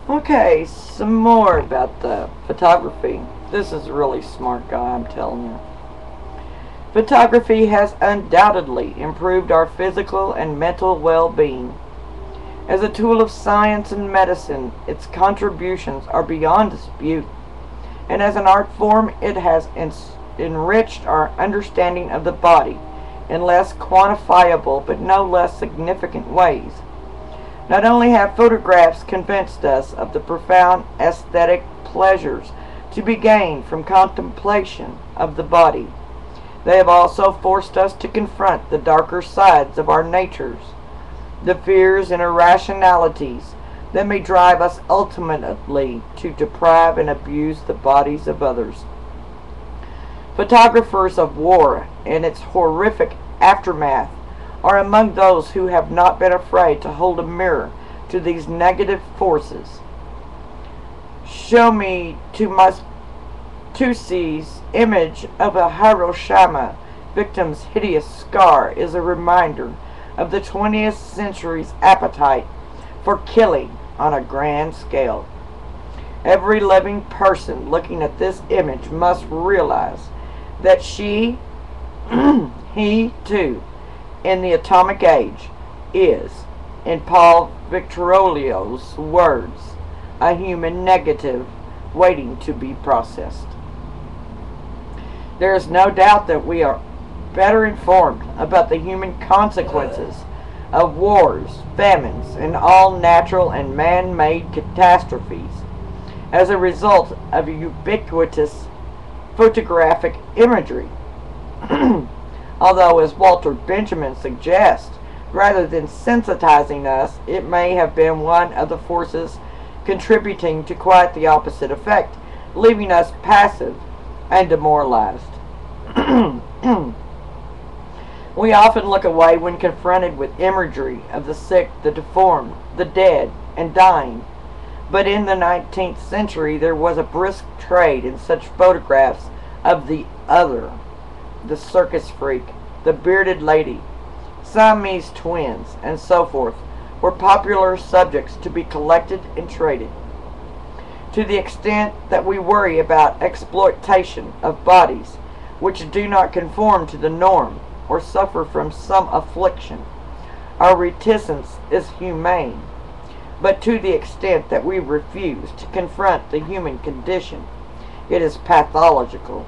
Okay, some more about the photography. This is a really smart guy, I'm telling you. Photography has undoubtedly improved our physical and mental well-being. As a tool of science and medicine, its contributions are beyond dispute, and as an art form, it has enriched our understanding of the body in less quantifiable but no less significant ways. Not only have photographs convinced us of the profound aesthetic pleasures to be gained from contemplation of the body, they have also forced us to confront the darker sides of our natures, the fears and irrationalities that may drive us ultimately to deprive and abuse the bodies of others. Photographers of war and its horrific aftermath are among those who have not been afraid to hold a mirror to these negative forces. Show me Tussi's image of a Hiroshima victim's hideous scar is a reminder of the 20th century's appetite for killing on a grand scale. Every living person looking at this image must realize that she, he too, in the atomic age, is, in Paul Victoriolio's words, a human negative waiting to be processed. There is no doubt that we are better informed about the human consequences of wars, famines, and all natural and man-made catastrophes as a result of ubiquitous photographic imagery. Although, as Walter Benjamin suggests, rather than sensitizing us, it may have been one of the forces contributing to quite the opposite effect, leaving us passive and demoralized. We often look away when confronted with imagery of the sick, the deformed, the dead, and dying. But in the 19th century, there was a brisk trade in such photographs of the other, the circus freak, the bearded lady, Siamese twins, and so forth, were popular subjects to be collected and traded. To the extent that we worry about exploitation of bodies which do not conform to the norm or suffer from some affliction, our reticence is humane. But to the extent that we refuse to confront the human condition, it is pathological.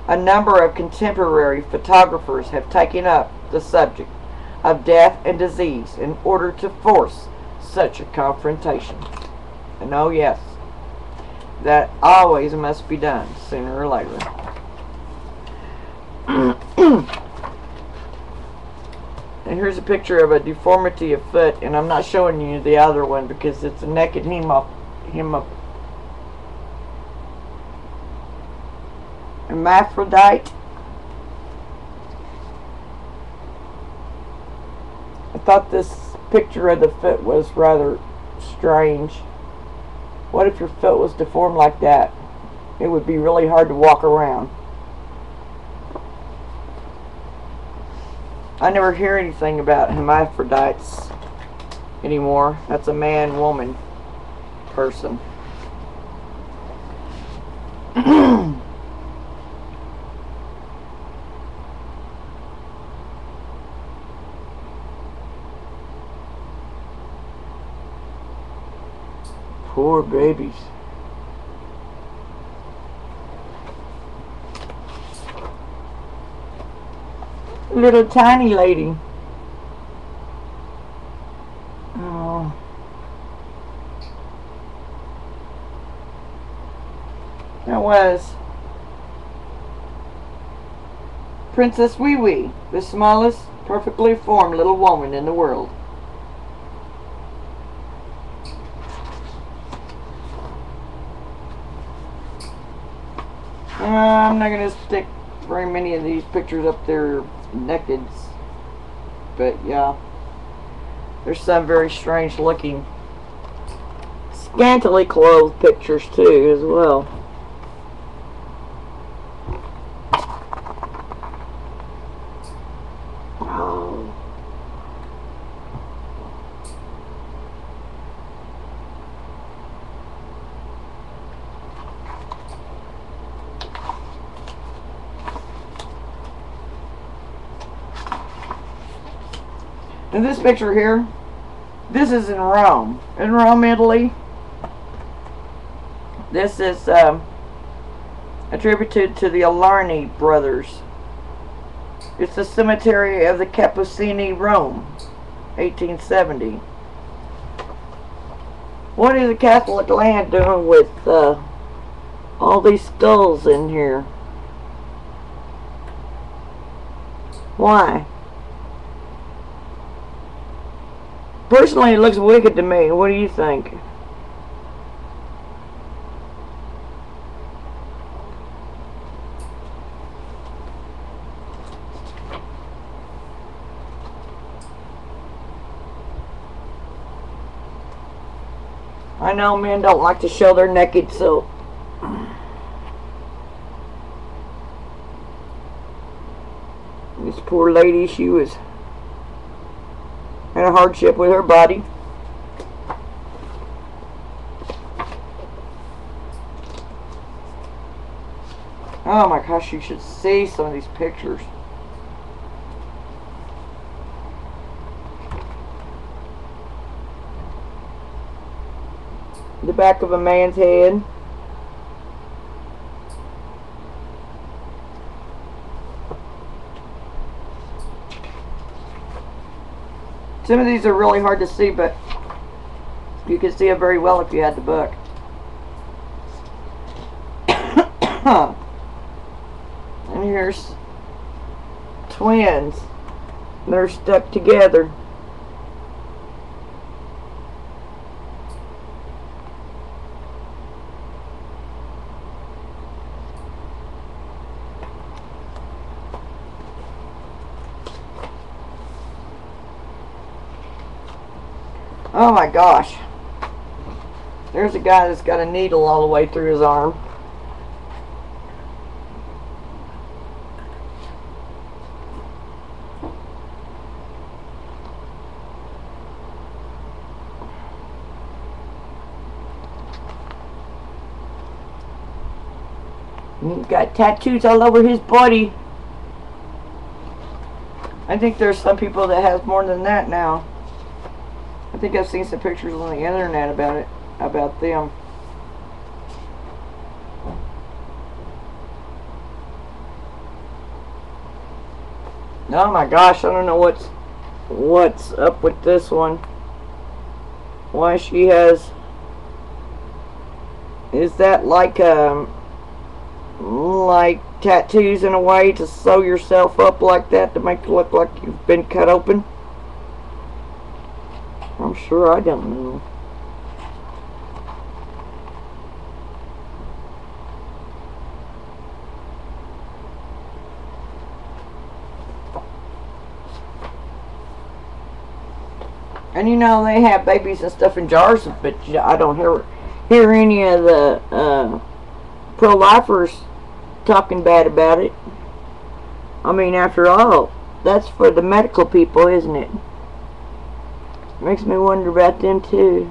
A number of contemporary photographers have taken up the subject of death and disease in order to force such a confrontation. And oh yes, that always must be done sooner or later. And here's a picture of a deformity of foot, and I'm not showing you the other one because it's a naked hermaphrodite. I thought this picture of the foot was rather strange. What if your foot was deformed like that? It would be really hard to walk around. I never hear anything about hermaphrodites anymore. That's a man-woman person. Poor babies. Little tiny lady. Oh. That was Princess Wee Wee, the smallest, perfectly formed little woman in the world. I'm not going to stick very many of these pictures up there naked, but yeah, there's some very strange looking scantily clothed pictures too as well. Oh. And this picture here, this is in Rome. In Rome, Italy. This is attributed to the Idolatry brothers. It's the cemetery of the Cappuccini, Rome, 1870. What is the Catholic land doing with all these skulls in here? Why? Personally, it looks wicked to me. What do you think? I know men don't like to show their naked, so this poor lady, she was had a hardship with her body. Oh my gosh, you should see some of these pictures. The back of a man's head. Some of these are really hard to see, but you can see it very well if you had the book. And here's twins. They're stuck together. Oh my gosh. There's a guy that's got a needle all the way through his arm. He's got tattoos all over his body. I think there's some people that have more than that now. I think I've seen some pictures on the internet about them. Oh my gosh, I don't know what's up with this one. Why she has, is that like tattoos in a way to sew yourself up like that to make it look like you've been cut open? I'm sure I don't know. And you know, they have babies and stuff in jars, but I don't hear any of the pro-lifers talking bad about it. I mean, after all, that's for the medical people, isn't it? Makes me wonder about them too.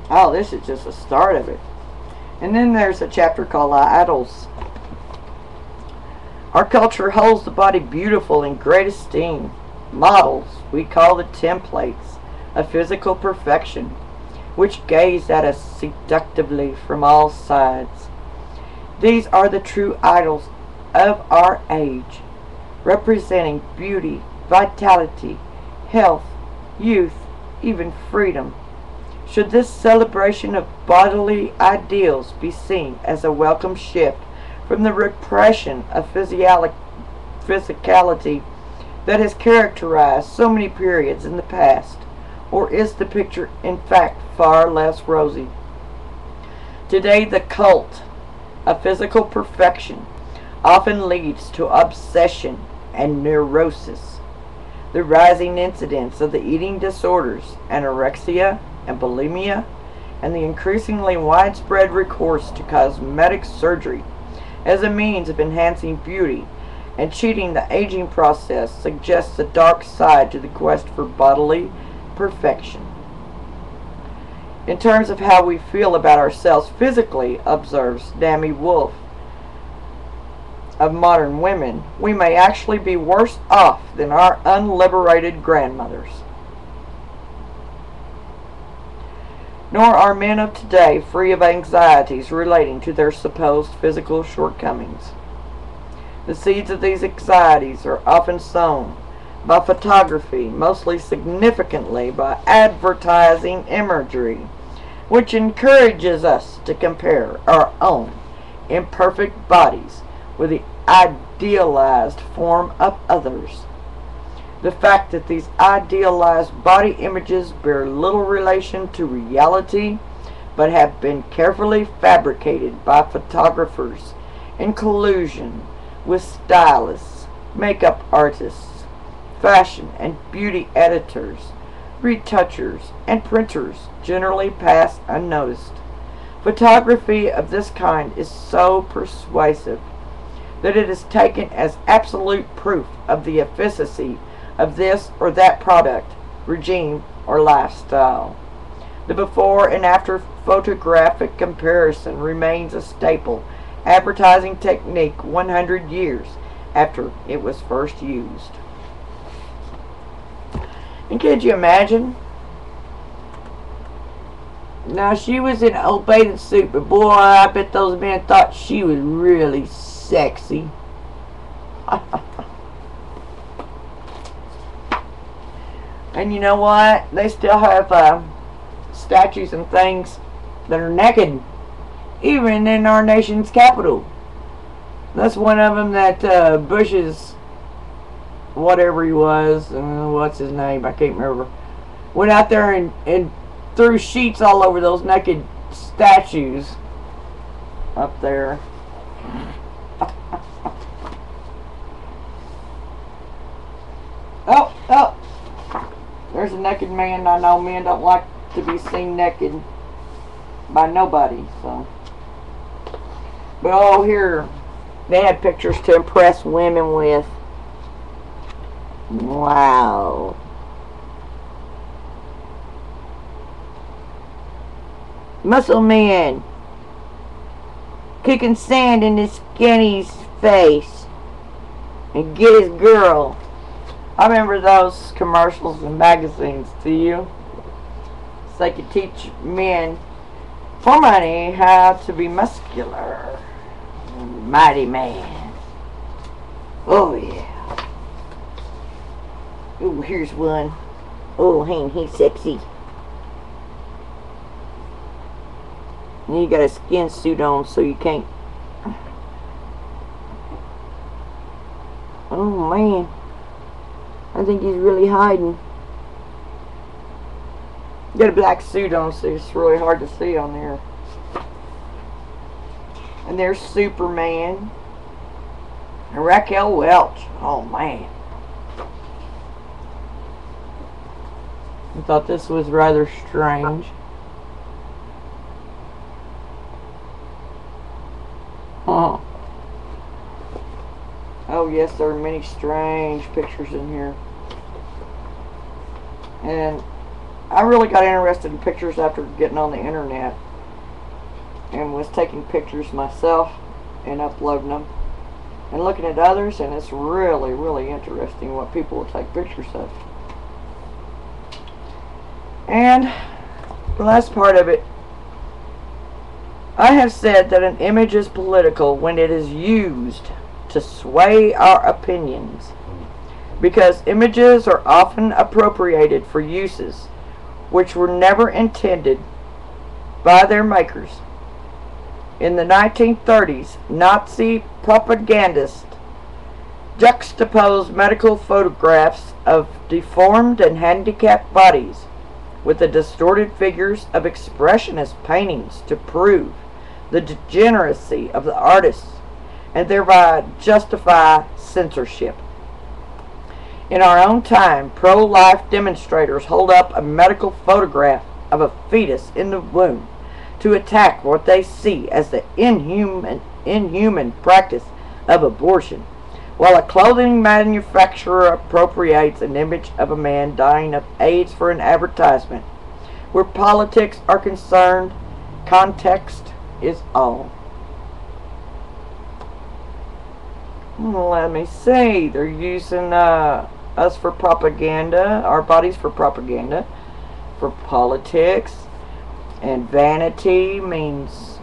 Oh, this is just the start of it. And then there's a chapter called Idols. Our culture holds the body beautiful in great esteem. Models, we call the templates of physical perfection, which gaze at us seductively from all sides. These are the true idols of our age, representing beauty, vitality, health, youth, even freedom. Should this celebration of bodily ideals be seen as a welcome shift from the repression of physicality that has characterized so many periods in the past, or is the picture in fact far less rosy? Today, the cult of physical perfection often leads to obsession and neurosis. The rising incidence of the eating disorders, anorexia and bulimia, and the increasingly widespread recourse to cosmetic surgery as a means of enhancing beauty and cheating the aging process suggests a dark side to the quest for bodily perfection. In terms of how we feel about ourselves physically, observes Dami Wolf of Modern Women, we may actually be worse off than our unliberated grandmothers. Nor are men of today free of anxieties relating to their supposed physical shortcomings. The seeds of these anxieties are often sown by photography, mostly significantly by advertising imagery, which encourages us to compare our own imperfect bodies with the idealized form of others. The fact that these idealized body images bear little relation to reality, but have been carefully fabricated by photographers in collusion with stylists, makeup artists, fashion and beauty editors, retouchers, and printers generally pass unnoticed. Photography of this kind is so persuasive that it is taken as absolute proof of the efficacy of this or that product, regime, or lifestyle. The before and after photographic comparison remains a staple advertising technique 100 years after it was first used. And could you imagine? Now, she was in an old bathing suit, but boy, I bet those men thought she was really sexy. And you know what? They still have statues and things that are naked, even in our nation's capital. That's one of them that Bush's, whatever he was, what's his name? I can't remember. Went out there and threw sheets all over those naked statues up there. Oh, there's a naked man. I know men don't like to be seen naked by nobody, so. But oh, here, they had pictures to impress women with. Wow. Muscle man kicking sand in his skinny's face and get his girl. I remember those commercials and magazines, do you? So they could teach men for money how to be muscular. Mighty man. Oh yeah. Oh, here's one. Oh, he's sexy. And you got a skin suit on, so you can't. Oh man, I think he's really hiding. Got a black suit on, so it's really hard to see on there. And there's Superman. And Raquel Welch. Oh man. I thought this was rather strange. Huh. Oh yes, there are many strange pictures in here. And I really got interested in pictures after getting on the internet. And was taking pictures myself and uploading them. And looking at others, and it's really, really interesting what people will take pictures of. And the last part of it, I have said that an image is political when it is used to sway our opinions, because images are often appropriated for uses which were never intended by their makers. In the 1930s, Nazi propagandists juxtaposed medical photographs of deformed and handicapped bodies with the distorted figures of expressionist paintings to prove the degeneracy of the artists and thereby justify censorship. In our own time, pro-life demonstrators hold up a medical photograph of a fetus in the womb to attack what they see as the inhuman practice of abortion, while a clothing manufacturer appropriates an image of a man dying of AIDS for an advertisement, Where politics are concerned, context is all. Let me see. They're using us for propaganda, our bodies for propaganda, for politics, and vanity means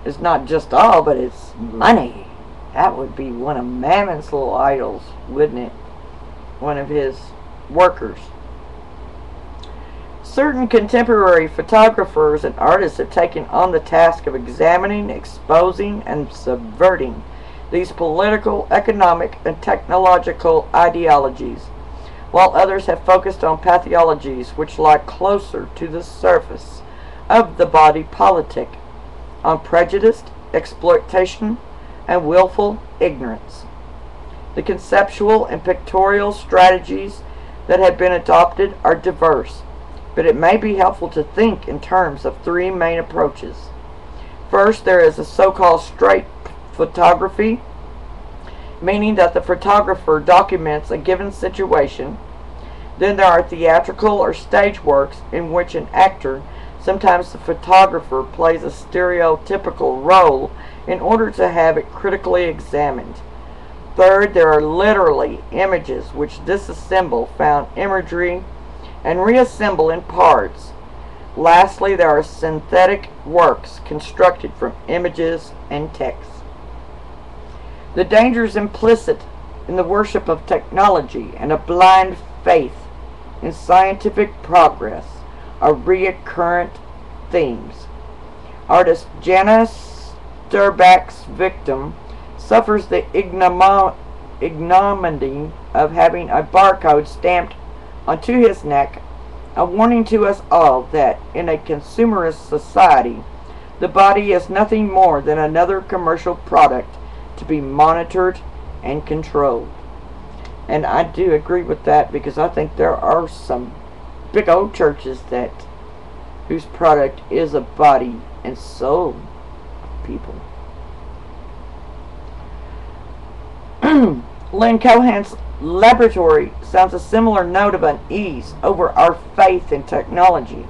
it's not just all, but it's money. That would be one of Mammon's little idols, wouldn't it? One of his workers. Certain contemporary photographers and artists have taken on the task of examining, exposing, and subverting these political, economic, and technological ideologies, while others have focused on pathologies which lie closer to the surface of the body politic, on prejudice, exploitation, and willful ignorance. The conceptual and pictorial strategies that have been adopted are diverse, but it may be helpful to think in terms of three main approaches. First, there is a so-called straight photography, meaning that the photographer documents a given situation. Then there are theatrical or stage works in which an actor, sometimes the photographer, plays a stereotypical role in order to have it critically examined. Third, there are literally images which disassemble found imagery and reassemble in parts. Lastly, there are synthetic works constructed from images and text. The dangers implicit in the worship of technology and a blind faith in scientific progress are recurrent themes. Artist Janice Sturbach's victim suffers the ignominy of having a barcode stamped onto his neck, a warning to us all that in a consumerist society, the body is nothing more than another commercial product to be monitored and controlled. And I do agree with that, because I think there are some big old churches whose product is a body and soul of people. Lynn Cohan's laboratory sounds a similar note of unease over our faith in technology.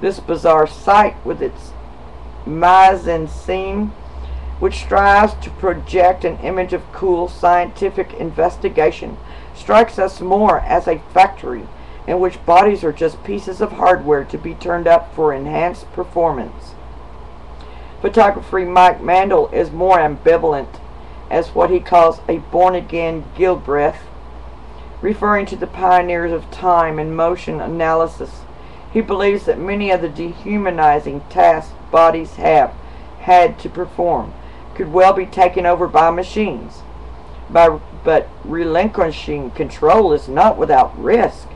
This bizarre site, with its mise-en-scene, which strives to project an image of cool scientific investigation, strikes us more as a factory in which bodies are just pieces of hardware to be turned up for enhanced performance. Photographer Mike Mandel is more ambivalent, as what he calls a born-again Gilbreth, referring to the pioneers of time and motion analysis. He believes that many of the dehumanizing tasks bodies have had to perform could well be taken over by machines, but relinquishing control is not without risk.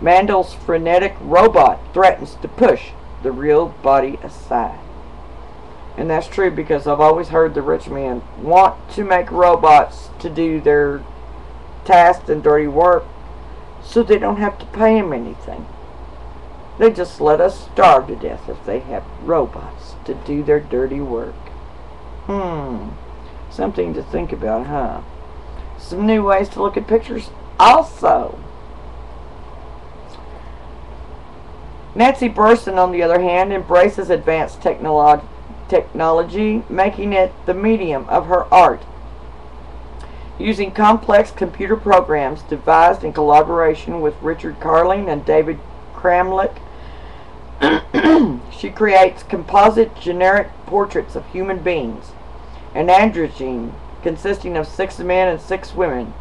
Mandel's frenetic robot threatens to push the real body aside. And that's true, because I've always heard the rich men want to make robots to do their tasks and dirty work so they don't have to pay them anything. They just let us starve to death if they have robots to do their dirty work. Something to think about, huh? Some new ways to look at pictures also. Nancy Burson, on the other hand, embraces advanced technology, making it the medium of her art. Using complex computer programs devised in collaboration with Richard Carling and David Kramlich, she creates composite generic portraits of human beings, an androgyne consisting of 6 men and 6 women,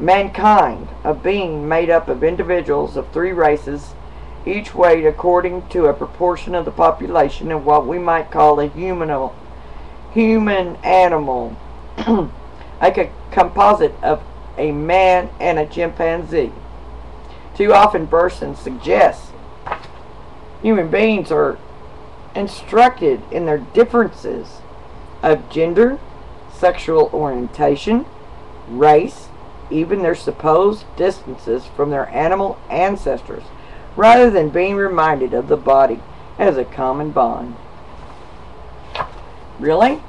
mankind, a being made up of individuals of 3 races, each weighed according to a proportion of the population of what we might call a human animal, like a composite of a man and a chimpanzee. Too often Burson suggests human beings are instructed in their differences of gender, sexual orientation, race, even their supposed distances from their animal ancestors, rather than being reminded of the body as a common bond. Really?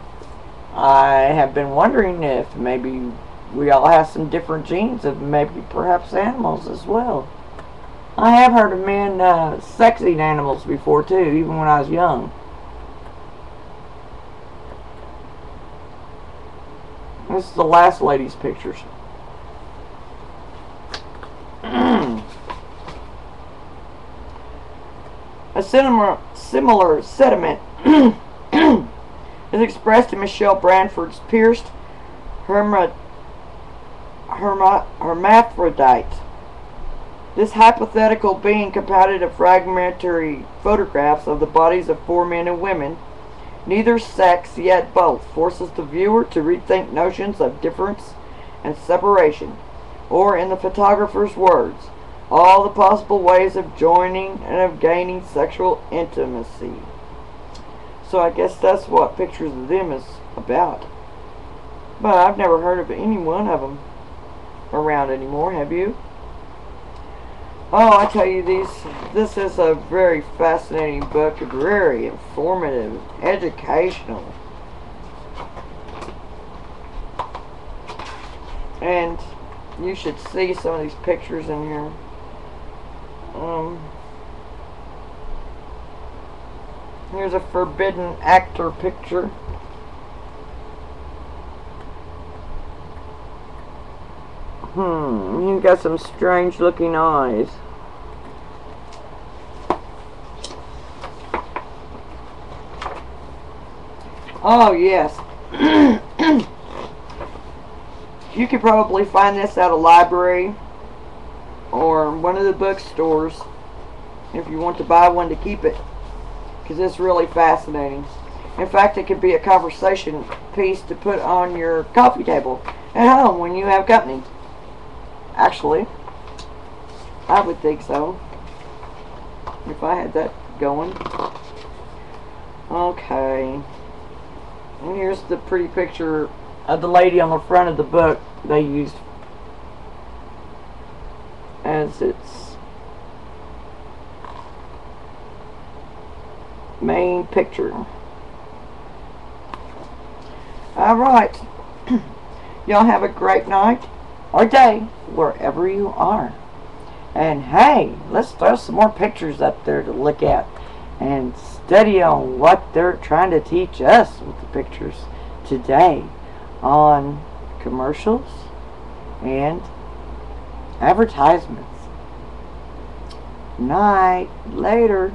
I have been wondering if maybe we all have some different genes of maybe perhaps animals as well. I have heard of men sexing animals before too, even when I was young. This is the last lady's pictures. A similar sentiment is expressed in Michelle Branford's pierced hermaphrodite. This hypothetical being compounded of fragmentary photographs of the bodies of 4 men and women, neither sex yet both, forces the viewer to rethink notions of difference and separation, or in the photographer's words, all the possible ways of joining and of gaining sexual intimacy. So I guess that's what Pictures of Them is about. But I've never heard of any one of them around anymore, have you? Oh, I tell you, this is a very fascinating book, very informative, educational. And you should see some of these pictures in here. Here's a forbidden actor picture. You've got some strange looking eyes. Oh yes. You could probably find this at a library or one of the bookstores if you want to buy one to keep it, because it's really fascinating. In fact, it could be a conversation piece to put on your coffee table at home when you have company. Actually, I would think so, if I had that going. Okay, and here's the pretty picture of the lady on the front of the book they used as its main picture. Alright, y'all have a great night or day wherever you are. And hey, let's throw some more pictures up there to look at and study on what they're trying to teach us with the pictures today on commercials and advertisements. Night. Later.